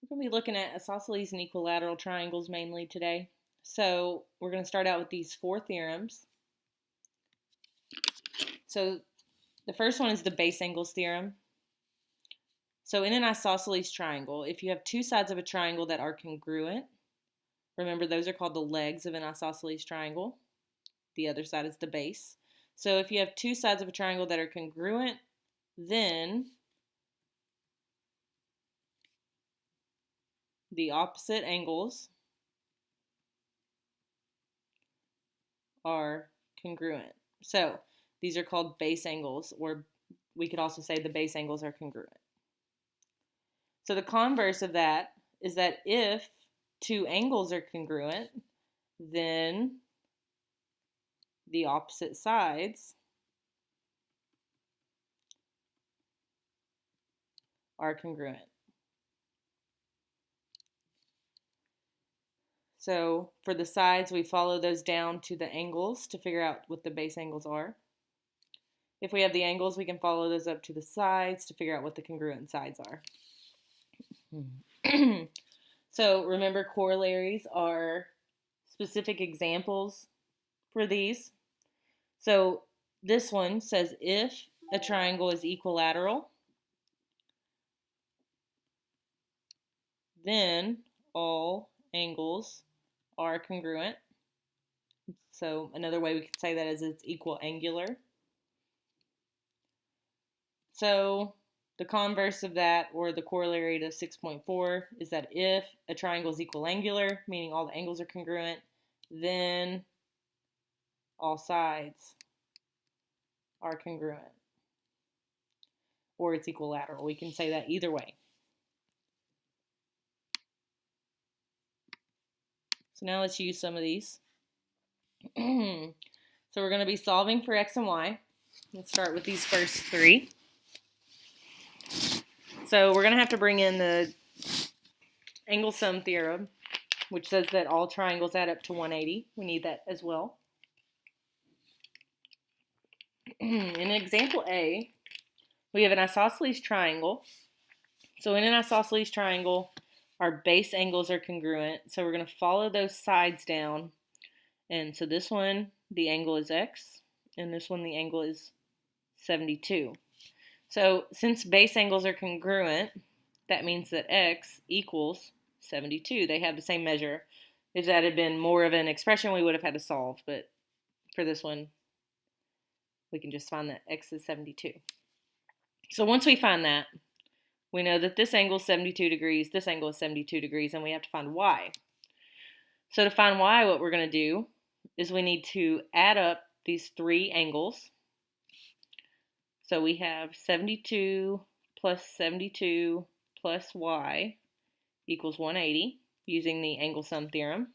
We're going to be looking at isosceles and equilateral triangles mainly today. So we're going to start out with these four theorems. So the first one is the base angles theorem. So in an isosceles triangle, if you have two sides of a triangle that are congruent, remember those are called the legs of an isosceles triangle. The other side is the base. So if you have two sides of a triangle that are congruent, then the opposite angles are congruent. So these are called base angles, or we could also say the base angles are congruent. So the converse of that is that if two angles are congruent, then the opposite sides are congruent. So for the sides, we follow those down to the angles to figure out what the base angles are. If we have the angles, we can follow those up to the sides to figure out what the congruent sides are. So remember, corollaries are specific examples for these. So this one says if a triangle is equilateral, then all angles are congruent. So another way we could say that is it's equal angular. So the converse of that, or the corollary to 6.4, is that if a triangle is equal angular, meaning all the angles are congruent, then all sides are congruent. Or it's equilateral. We can say that either way. So now let's use some of these. So we're going to be solving for x and y. Let's start with these first three. So we're going to have to bring in the angle sum theorem, which says that all triangles add up to 180. We need that as well. In example A, we have an isosceles triangle. So in an isosceles triangle, our base angles are congruent. So we're going to follow those sides down. And so this one, the angle is x, and this one, the angle is 72. So since base angles are congruent, that means that x equals 72. They have the same measure. If that had been more of an expression, we would have had to solve. But for this one, we can just find that x is 72. So once we find that, we know that this angle is 72 degrees, this angle is 72 degrees, and we have to find y. So to find y, what we're going to do is we need to add up these three angles. So we have 72 plus 72 plus y equals 180 using the angle sum theorem.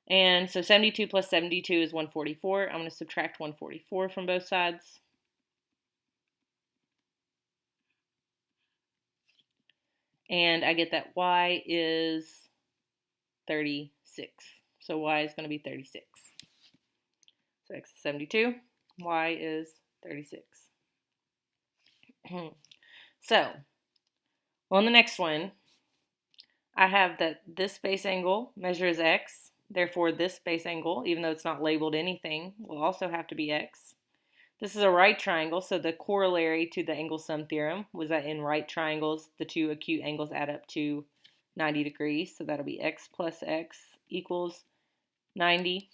And so 72 plus 72 is 144. I'm going to subtract 144 from both sides. And I get that y is 36. So y is going to be 36. So x is 72, y is 36. So on the next one, I have that this base angle measures x. Therefore, this base angle, even though it's not labeled anything, will also have to be x. This is a right triangle, so the corollary to the angle sum theorem was that in right triangles, the two acute angles add up to 90 degrees. So that'll be x plus x equals 90,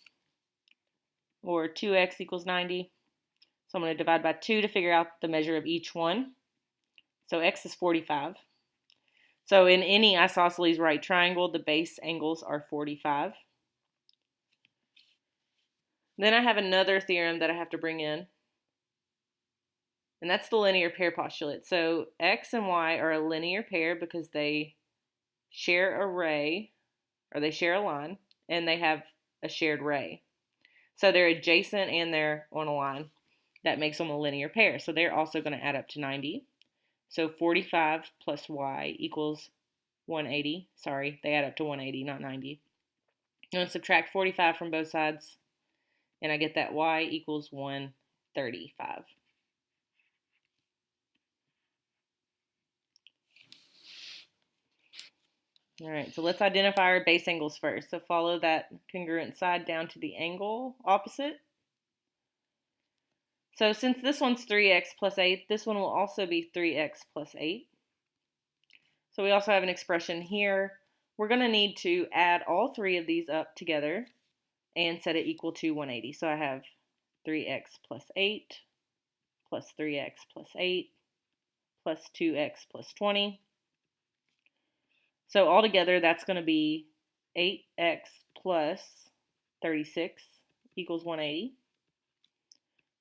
or 2x equals 90. So I'm going to divide by 2 to figure out the measure of each one. So x is 45. So in any isosceles right triangle, the base angles are 45. Then I have another theorem that I have to bring in, and that's the linear pair postulate. So x and y are a linear pair because they share a ray, or they share a line, and they have a shared ray. So they're adjacent and they're on a line. That makes them a linear pair. So they're also going to add up to 90. So 45 plus y equals 180. Sorry, they add up to 180, not 90. I'm going to subtract 45 from both sides, and I get that y equals 135. All right, so let's identify our base angles first. So follow that congruent side down to the angle opposite. So since this one's 3x plus 8, this one will also be 3x plus 8. So we also have an expression here. We're going to need to add all three of these up together and set it equal to 180. So I have 3x plus 8 plus 3x plus 8 plus 2x plus 20. So altogether, that's going to be 8x plus 36 equals 180.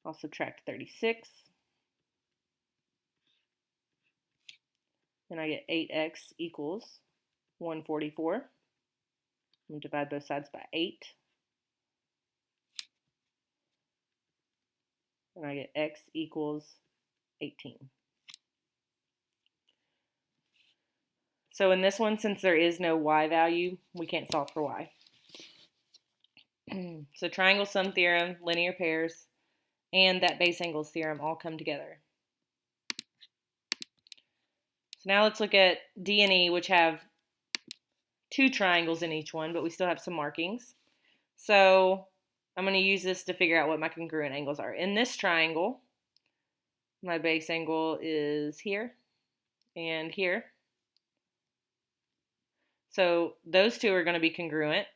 I'll subtract 36. And I get 8x equals 144. I'm going to divide both sides by 8. And I get x equals 18. So in this one, since there is no y value, we can't solve for y. So triangle sum theorem, linear pairs, and that base angles theorem all come together. So now let's look at D and E, which have two triangles in each one, but we still have some markings. So I'm going to use this to figure out what my congruent angles are. In this triangle, my base angle is here and here. So those two are going to be congruent.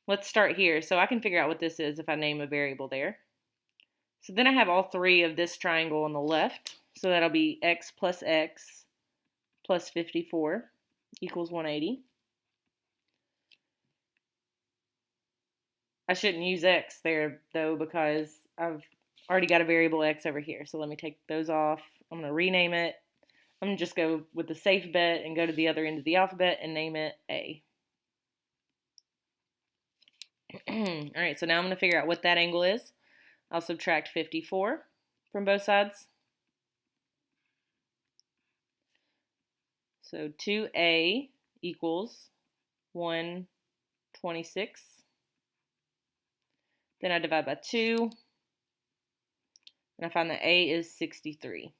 Let's start here. So I can figure out what this is if I name a variable there. So then I have all three of this triangle on the left. So that'll be x plus 54 equals 180. I shouldn't use x there, though, because I've already got a variable x over here. So let me take those off. I'm going to rename it. I'm going to just go with the safe bet and go to the other end of the alphabet and name it A. All right, so now I'm going to figure out what that angle is. I'll subtract 54 from both sides. So 2A equals 126. Then I divide by 2, and I find that A is 63.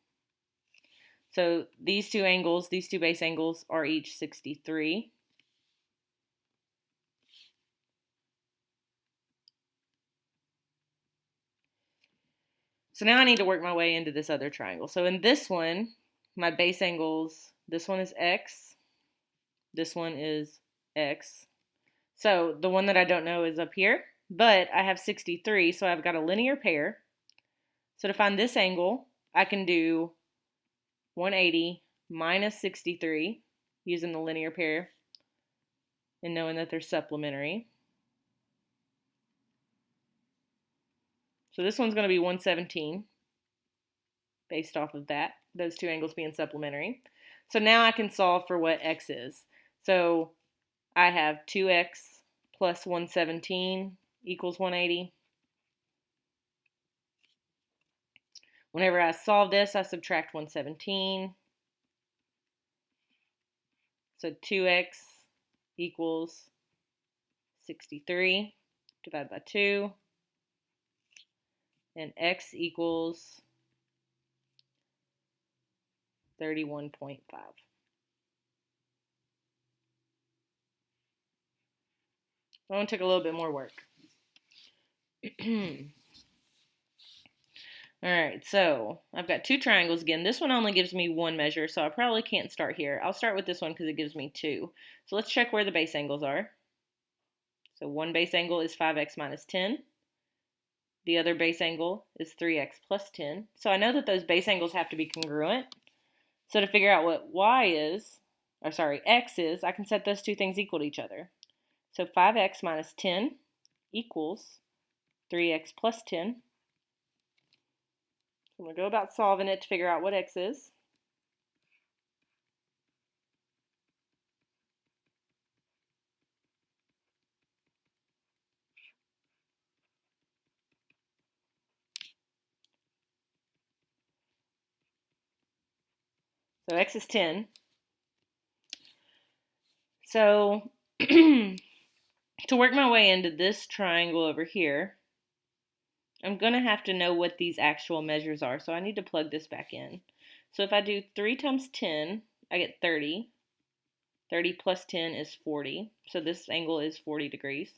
So these two angles, these two base angles, are each 63. So now I need to work my way into this other triangle. So in this one, my base angles, this one is x, this one is x. So the one that I don't know is up here, but I have 63, so I've got a linear pair. So to find this angle, I can do 180 minus 63 using the linear pair and knowing that they're supplementary. So this one's going to be 117 based off of that, those two angles being supplementary. So now I can solve for what x is. So I have 2x plus 117 equals 180. Whenever I solve this, I subtract 117. So 2x equals 63. Divide by 2. And x equals 31.5. That one took a little bit more work. Alright, so I've got two triangles again. This one only gives me one measure, so I probably can't start here. I'll start with this one because it gives me two. So let's check where the base angles are. So one base angle is 5x minus 10. The other base angle is 3x plus 10. So I know that those base angles have to be congruent. So to figure out what x is, I can set those two things equal to each other. So 5x minus 10 equals 3x plus 10. I'm going to go about solving it to figure out what x is. So x is 10. So to work my way into this triangle over here, I'm going to have to know what these actual measures are. So I need to plug this back in. So if I do 3 times 10, I get 30. 30 plus 10 is 40. So this angle is 40 degrees.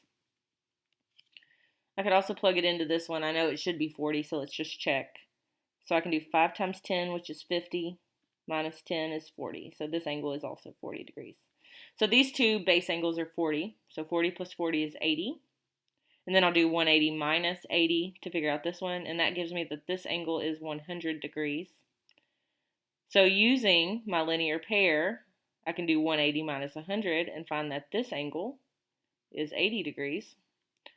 I could also plug it into this one. I know it should be 40, so let's just check. So I can do 5 times 10, which is 50, minus 10 is 40. So this angle is also 40 degrees. So these two base angles are 40. So 40 plus 40 is 80. And then I'll do 180 minus 80 to figure out this one. And that gives me that this angle is 100 degrees. So using my linear pair, I can do 180 minus 100 and find that this angle is 80 degrees.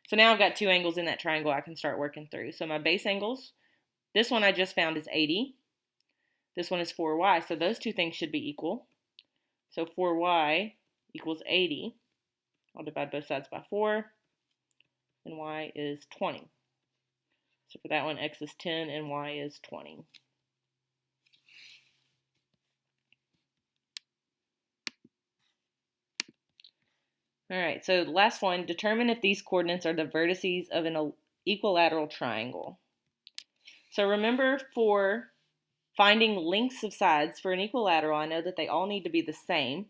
So now I've got two angles in that triangle I can start working through. So my base angles, this one I just found is 80. This one is 4y, so those two things should be equal. So 4y equals 80. I'll divide both sides by 4, and y is 20. So for that one, x is 10 and y is 20. All right, so the last one, determine if these coordinates are the vertices of an equilateral triangle. So remember, for finding lengths of sides for an equilateral, I know that they all need to be the same.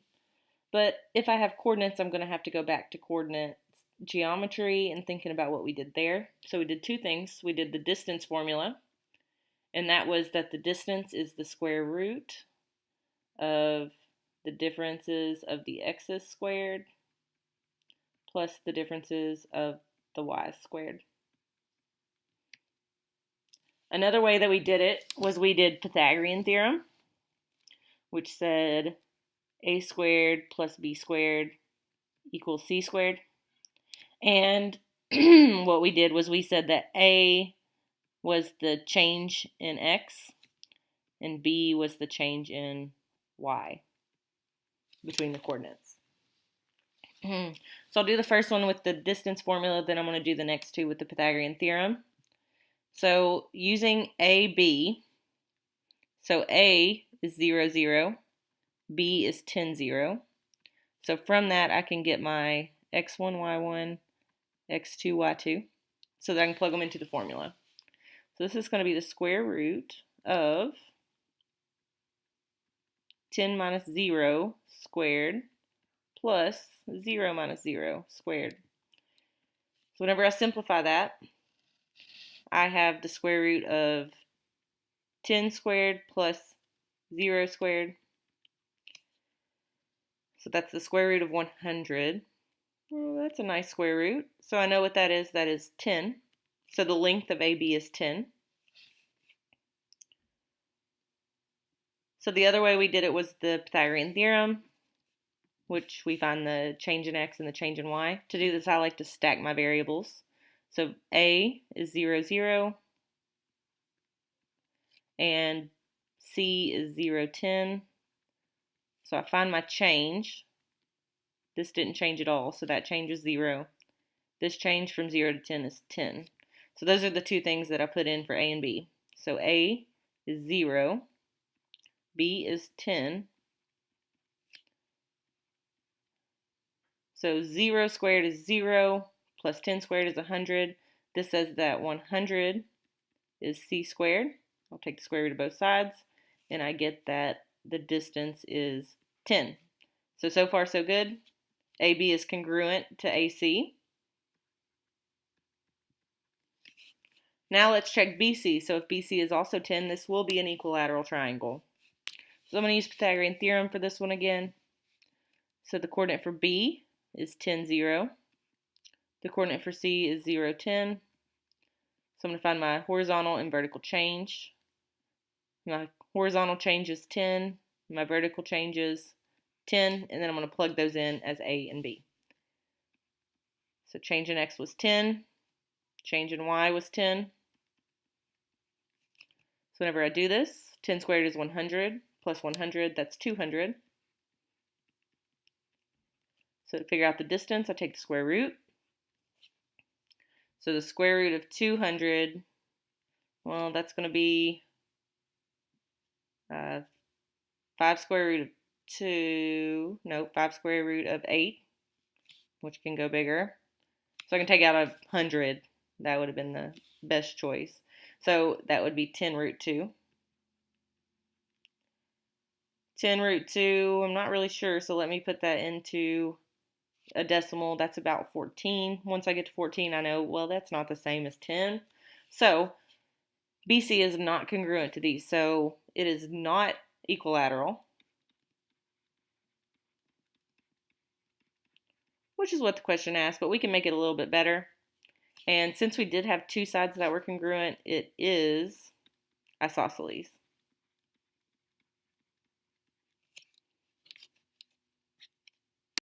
But if I have coordinates, I'm going to have to go back to coordinate geometry and thinking about what we did there. So we did two things. We did the distance formula, and that was that the distance is the square root of the differences of the x's squared plus the differences of the y squared. Another way that we did it was we did Pythagorean theorem, which said a squared plus b squared equals c squared. And what we did was we said that a was the change in x and b was the change in y between the coordinates. So I'll do the first one with the distance formula, then I'm going to do the next two with the Pythagorean theorem. So using AB, so A is 0, 0, B is 10, 0. So from that I can get my x1, y1, x2, y2, so that I can plug them into the formula. So this is going to be the square root of 10 minus 0 squared plus 0 minus 0 squared. So whenever I simplify that, I have the square root of 10 squared plus 0 squared. So that's the square root of 100. Well, that's a nice square root. So I know what that is. That is 10. So the length of AB is 10. So the other way we did it was the Pythagorean theorem, which we find the change in x and the change in y. To do this, I like to stack my variables. So A is 0, 0, and C is 0, 10. So I find my change. This didn't change at all, so that change is 0. This change from 0 to 10 is 10. So those are the two things that I put in for A and B. So A is 0, B is 10. So 0 squared is 0, plus 10 squared is 100. This says that 100 is c squared. I'll take the square root of both sides, and I get that the distance is 10. So far so good. AB is congruent to AC. Now let's check BC. So if BC is also 10, this will be an equilateral triangle. So I'm going to use Pythagorean theorem for this one again. So the coordinate for B is 10, 0. The coordinate for C is 0, 10. So I'm going to find my horizontal and vertical change. My horizontal change is 10. My vertical change is 10. And then I'm going to plug those in as A and B. So change in X was 10. Change in Y was 10. So whenever I do this, 10 squared is 100. Plus 100, that's 200. So to figure out the distance, I take the square root. So the square root of 200, well, that's going to be 5 square root of 2, no, 5 square root of 8, which can go bigger. So I can take out 100. That would have been the best choice. So that would be 10 root 2. 10 root 2, I'm not really sure, so let me put that into a decimal. That's about 14. Once I get to 14, I know, well, that's not the same as 10. So BC is not congruent to these, so it is not equilateral, which is what the question asked, but we can make it a little bit better. And since we did have two sides that were congruent, it is isosceles.